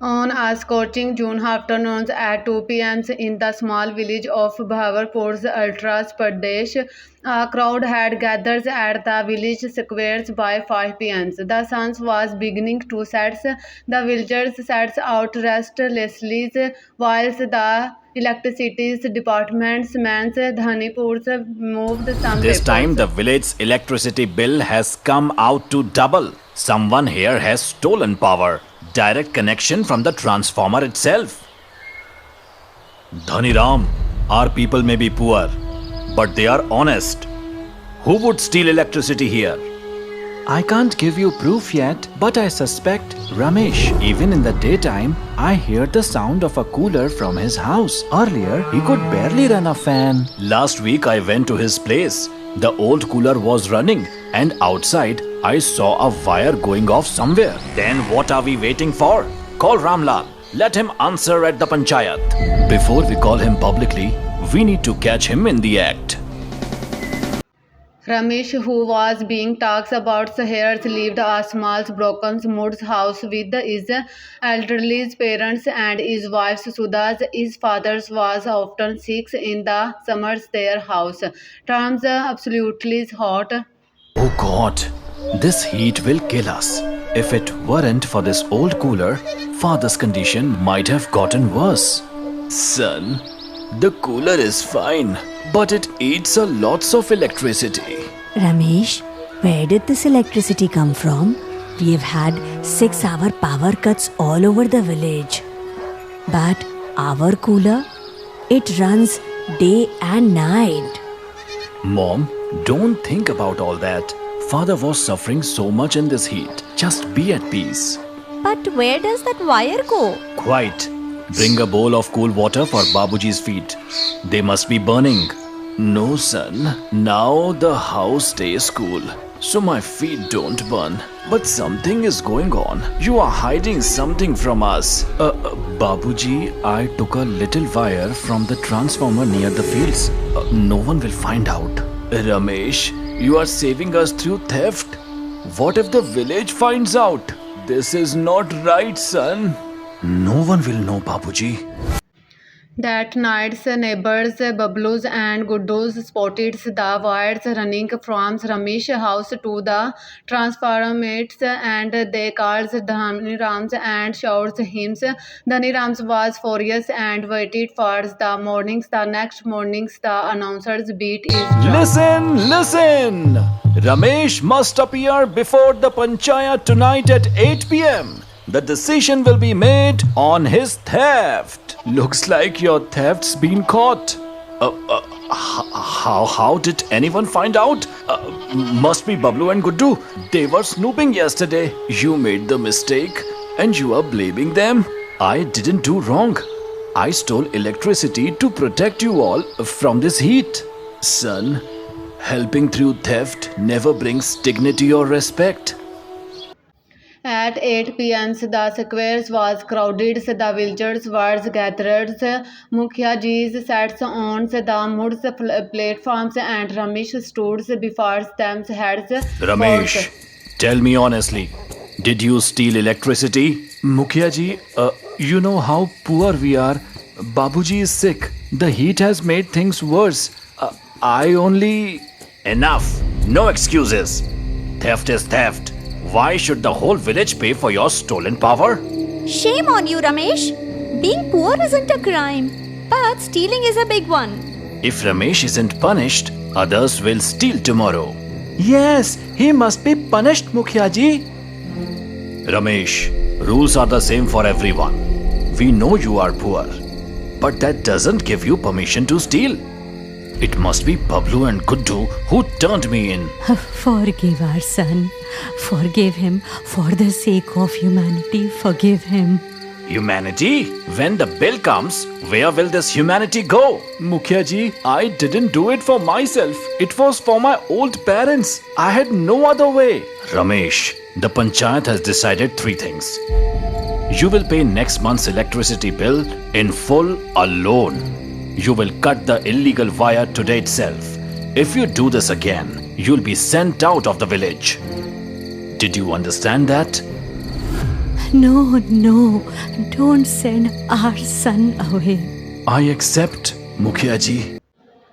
On a scorching June afternoon at 2 p.m. in the small village of Bhawarpur, Uttar Pradesh, a crowd had gathered at the village squares by 5 p.m. The sun was beginning to set. The villagers set out restlessly whilst the electricity department's man Dhanipur moved some This time, papers. the village's electricity bill has come out to double. Someone here has stolen power. Direct connection from the transformer itself. Dhaniram, our people may be poor, but they are honest. Who would steal electricity here? I can't give you proof yet, but I suspect Ramesh. Even in the daytime, I hear the sound of a cooler from his house. Earlier, he could barely run a fan. Last week I went to his place. The old cooler was running, and outside I saw a wire going off somewhere. Then what are we waiting for? Call Ramlal. Let him answer at the panchayat. Before we call him publicly, we need to catch him in the act. Ramesh, who was being talked about here, lived a small broken wood house with his elderly parents and his wife Sudha. His father was often sick in the summers. Their house terms absolutely hot. Oh God, this heat will kill us. If it weren't for this old cooler, father's condition might have gotten worse. Son, the cooler is fine, but it eats a lots of electricity. Ramesh, where did this electricity come from? We have had 6-hour power cuts all over the village. But our cooler, it runs day and night. Mom, don't think about all that. Father was suffering so much in this heat. Just be at peace. But where does that wire go? Quiet. Bring a bowl of cool water for Babuji's feet. They must be burning. No, son. Now the house stays cool, so my feet don't burn. But something is going on. You are hiding something from us. Babuji, I took a little wire from the transformer near the fields. No one will find out. Ramesh, you are saving us through theft. What if the village finds out? This is not right, son. No one will know, Babuji. That night's neighbors Bablu's and Guddu's spotted the wires running from Ramesh's house to the transformers and they called Dhanirams and shouted him. Dhanirams was furious and waited for the mornings. The next mornings the announcers beat his drum. Listen! Ramesh must appear before the panchayat tonight at 8 p.m. The decision will be made on his theft. Looks like your theft's been caught. How did anyone find out? Must be Bablu and Guddu. They were snooping yesterday. You made the mistake and you are blaming them. I didn't do wrong. I stole electricity to protect you all from this heat. Son, helping through theft never brings dignity or respect. At 8 p.m., the square was crowded. The villagers were gathered. Mukhiaji sat on the wood platforms and Ramesh stood before them. Ramesh, tell me honestly, did you steal electricity? Mukhiaji, you know how poor we are. Babuji is sick. The heat has made things worse. I only... Enough! No excuses! Theft is theft. Why should the whole village pay for your stolen power? Shame on you, Ramesh. Being poor isn't a crime, but stealing is a big one. If Ramesh isn't punished, others will steal tomorrow. Yes, he must be punished, Mukhiaji. Ramesh, rules are the same for everyone. We know you are poor, but that doesn't give you permission to steal. It must be Bablu and Guddu who turned me in. Forgive our son. Forgive him for the sake of humanity. Forgive him. Humanity? When the bill comes, where will this humanity go? Mukhiaji, I didn't do it for myself. It was for my old parents. I had no other way. Ramesh, the panchayat has decided 3 things. You will pay next month's electricity bill in full alone. You will cut the illegal wire today itself. If you do this again, you'll be sent out of the village. Did you understand that? No, no, don't send our son away. I accept, Mukhya ji.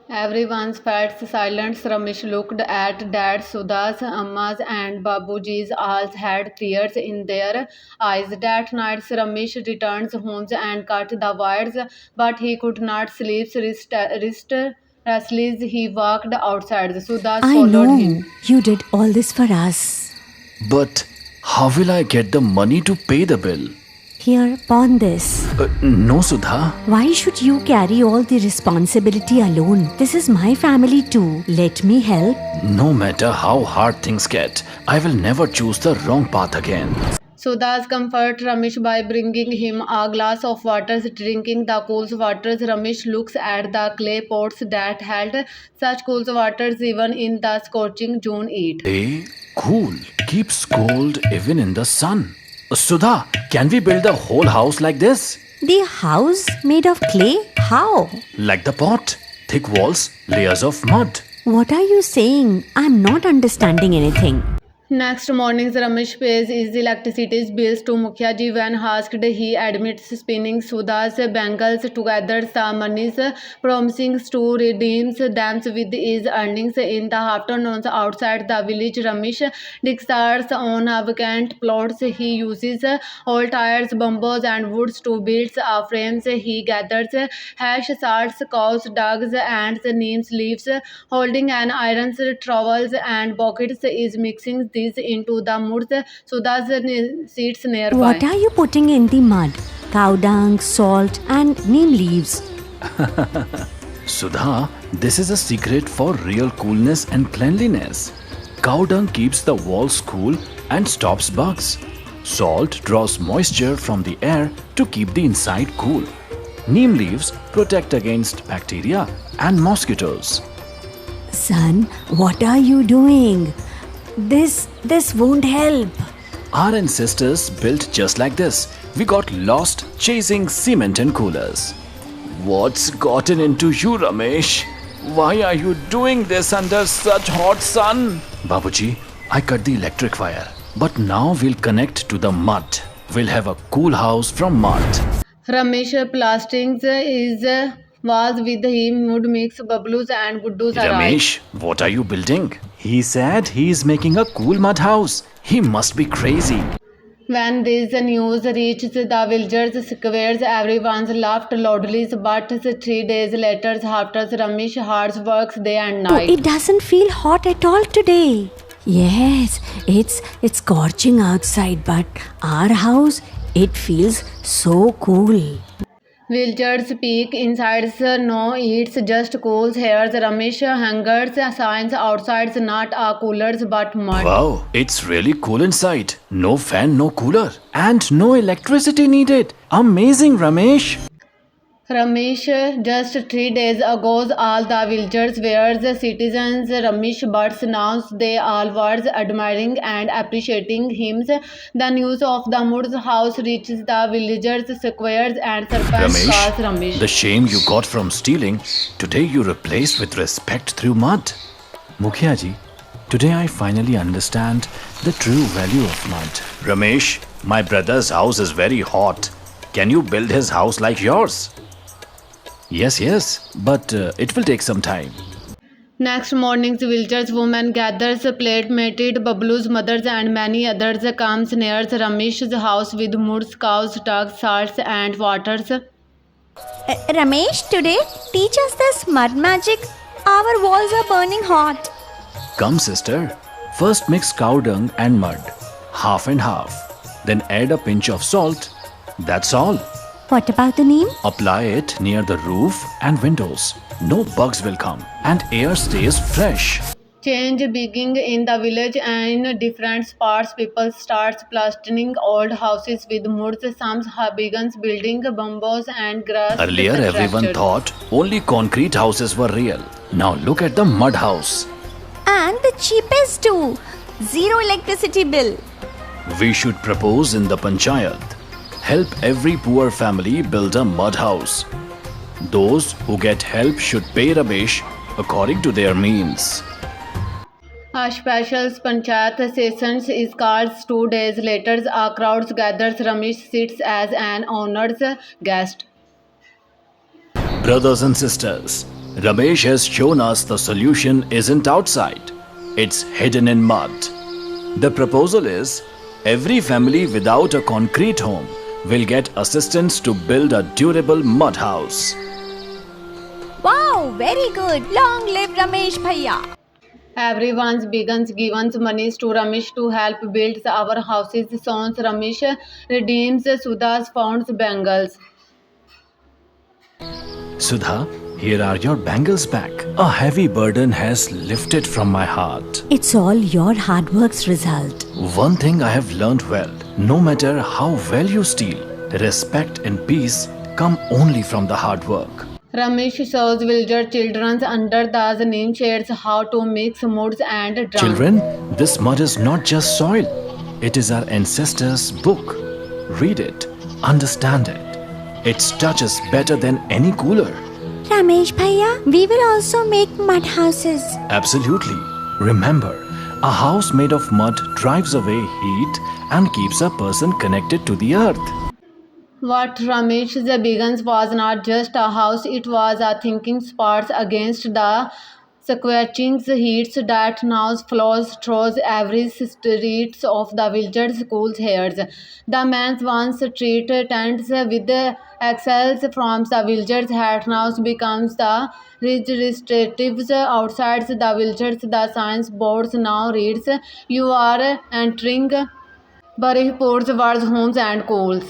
Everyone's felt silence. Ramesh looked at Dad, Sudha's, Amma's, and Babuji's. All had tears in their eyes. That night, Ramesh returns home and cut the wires, but he could not sleep. Restless, he walked outside. Sudha I followed know him. you did all this for us. But how will I get the money to pay the bill? Here, pawn this. No, Sudha. Why should you carry all the responsibility alone? This is my family too. Let me help. No matter how hard things get, I will never choose the wrong path again. Sudhas comfort Ramesh by bringing him a glass of water. Drinking the cool waters, Ramesh looks at the clay pots that held such cool waters even in the scorching June heat. Stay cool. Keeps cold even in the sun. Sudha, can we build the whole house like this? The house made of clay? How? Like the pot. Thick walls, layers of mud. What are you saying? I'm not understanding anything. Next morning, Ramesh pays his electricity bills to Mukhya ji. When asked, he admits spinning Sudha's bangles together the monies, promising to redeem them with his earnings. In the afternoons outside the village, Ramesh digs on vacant plots. He uses old tires, bamboos and woods to build frames. He gathers hash salts, cow's dogs and neem leaves. Holding an iron trowels and buckets is mixing these into the mud. Sudha's seats nearby. What are you putting in the mud? Cow dung, salt, and neem leaves. Sudha, this is a secret for real coolness and cleanliness. Cow dung keeps the walls cool and stops bugs. Salt draws moisture from the air to keep the inside cool. Neem leaves protect against bacteria and mosquitoes. Son, what are you doing? This won't help. Our ancestors built just like this. We got lost chasing cement and coolers. What's gotten into you, Ramesh? Why are you doing this under such hot sun? Babuji, I cut the electric wire. But now we'll connect to the mud. We'll have a cool house from mud. Ramesh plastering his walls with him would mix bubbles and guddus arrive. Ramesh, what are you building? He said he's making a cool mud house. He must be crazy. When this news reached the villagers' squares, everyone laughed loudly. But 3 days later, after Ramesh hard works day and Oh, night. it doesn't feel hot at all today. Yes, it's scorching outside, but our house, it feels so cool. Villagers peek inside, no eats, just cools hairs. Ramesh hangers signs outside, not a coolers but mud. Wow, it's really cool inside. No fan, no cooler. And no electricity needed. Amazing, Ramesh. Ramesh, just 3 days ago, all the villagers were the citizens. Ramesh, but now they all were admiring and appreciating him. The news of the mud's house reaches the villagers' squares and serpent calls Ramesh. The shame you got from stealing, today you replaced with respect through mud. Mukhya ji, today I finally understand the true value of mud. Ramesh, my brother's house is very hot. Can you build his house like yours? Yes, but it will take some time. Next morning, the villagers' women gathers, plate mated, bubbles, mothers, and many others comes near Ramesh's house with moods, cows, dogs, salts, and waters. Ramesh, today teach us this mud magic. Our walls are burning hot. Come, sister. First mix cow dung and mud, half and half. Then add a pinch of salt. That's all. What about the neem? Apply it near the roof and windows. No bugs will come and air stays fresh. Change beginning in the village and in different spots. People start plastering old houses with moods. Some begins building bamboos and grass. Earlier, everyone structures. thought only concrete houses were real. Now look at the mud house. And the cheapest too. Zero electricity bill. We should propose in the panchayat. Help every poor family build a mud house. Those who get help should pay Ramesh according to their means. A special panchayat session is called 2 days later. A crowd gathers. Ramesh sits as an honored guest. Brothers and sisters, Ramesh has shown us the solution isn't outside, it's hidden in mud. The proposal is every family without a concrete home will get assistance to build a durable mud house. Wow, very good. Long live Ramesh Bhaiya. Everyone begins gives monies to Ramesh to help build our houses. Sons Ramesh redeems Sudha's found bangles. Sudha, here are your bangles back. A heavy burden has lifted from my heart. It's all your hard work's result. One thing I have learned well, no matter how well you steal, respect and peace come only from the hard work. Ramesh shows villager children under the neem shades how to mix moods and drums. Children, this mud is not just soil. It is our ancestors' book. Read it, understand it. Its touch is better than any cooler. Ramesh Bhaiya, we will also make mud houses. Absolutely. Remember, a house made of mud drives away heat and keeps a person connected to the earth. What Ramesh begins was not just a house, it was a thinking spot against the scorching heat that now flows through every street of the village schools here. The man's once street tents with excels from the villagers had now becomes the registratives outside the villagers. The signs boards now reads, "You are entering Barihpur's Wars Homes and Schools."